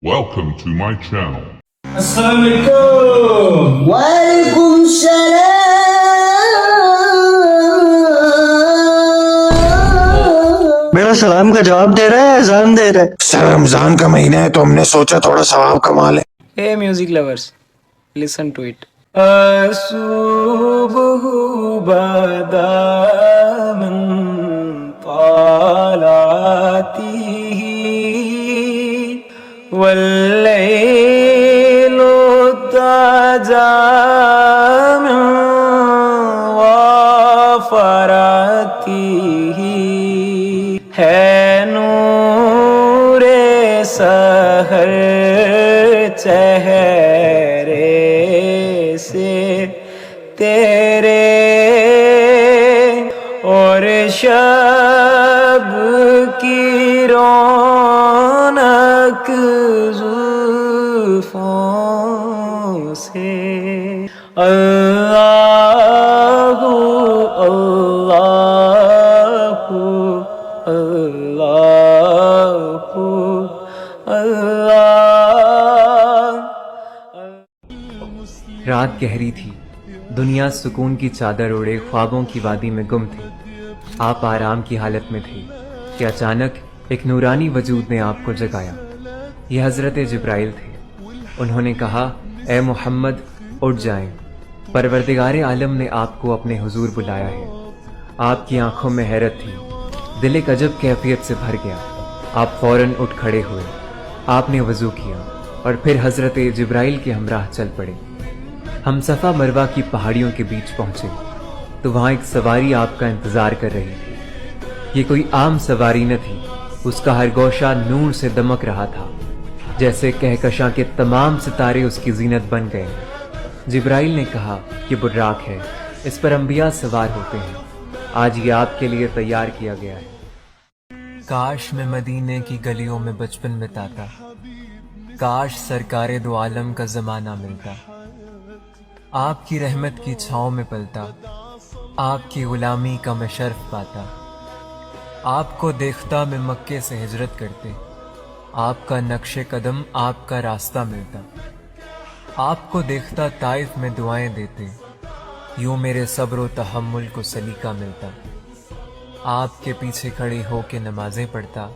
Welcome to my channel. السلام علیکم. وعلیکم السلام. میرا سلام کا جواب دے رہا ہے اذان دے رہا ہے. سر رمضان کا مہینہ ہے تو ہم نے سوچا تھوڑا ثواب کما لیں. Hey music lovers, listen to it. الصبح بدا من طالعته والليل تجا من وفرته ہے نور سحر چہرے سے تیرے اور شب کی رونق زلفوں سے اللہ اللہ اللہ. رات گہری تھی، دنیا سکون کی چادر اوڑے خوابوں کی وادی میں گم تھی. آپ آرام کی حالت میں تھے کہ اچانک ایک نورانی وجود نے آپ کو جگایا. یہ حضرت جبرائیل تھے. انہوں نے کہا، اے محمد اٹھ جائیں، پروردگار عالم نے آپ کو اپنے حضور بلایا ہے. آپ کی آنکھوں میں حیرت تھی، دل ایک عجب کیفیت سے بھر گیا. آپ فوراً اٹھ کھڑے ہوئے، آپ نے وضو کیا اور پھر حضرت جبرائیل کے ہمراہ چل پڑے. ہم صفا مروہ کی پہاڑیوں کے بیچ پہنچے تو وہاں ایک سواری آپ کا انتظار کر رہی تھی. یہ کوئی عام سواری نہ تھی، اس کا ہر گوشہ نور سے دمک رہا تھا، جیسے کہکشاں کے تمام ستارے اس کی زینت بن گئے. جبرائیل نے کہا، یہ براق ہے، اس پر انبیاء سوار ہوتے ہیں، آج یہ آپ کے لیے تیار کیا گیا ہے. کاش میں مدینے کی گلیوں میں بچپن بتاتا، کاش سرکار دو عالم کا زمانہ ملتا، آپ کی رحمت کی چھاؤں میں پلتا، آپ کی غلامی کا میں شرف پاتا. آپ کو دیکھتا میں مکے سے ہجرت کرتے، آپ کا نقش قدم آپ کا راستہ ملتا. آپ کو دیکھتا طائف میں دعائیں دیتے، یوں میرے صبر و تحمل کو سلیقہ ملتا. آپ کے پیچھے کھڑی ہو کے نمازیں پڑھتا،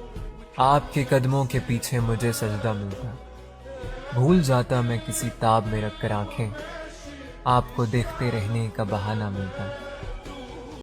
آپ کے قدموں کے پیچھے مجھے سجدہ ملتا. بھول جاتا میں کسی تاب میں رکھ کر آنکھیں، آپ کو دیکھتے رہنے کا بہانہ ملتا.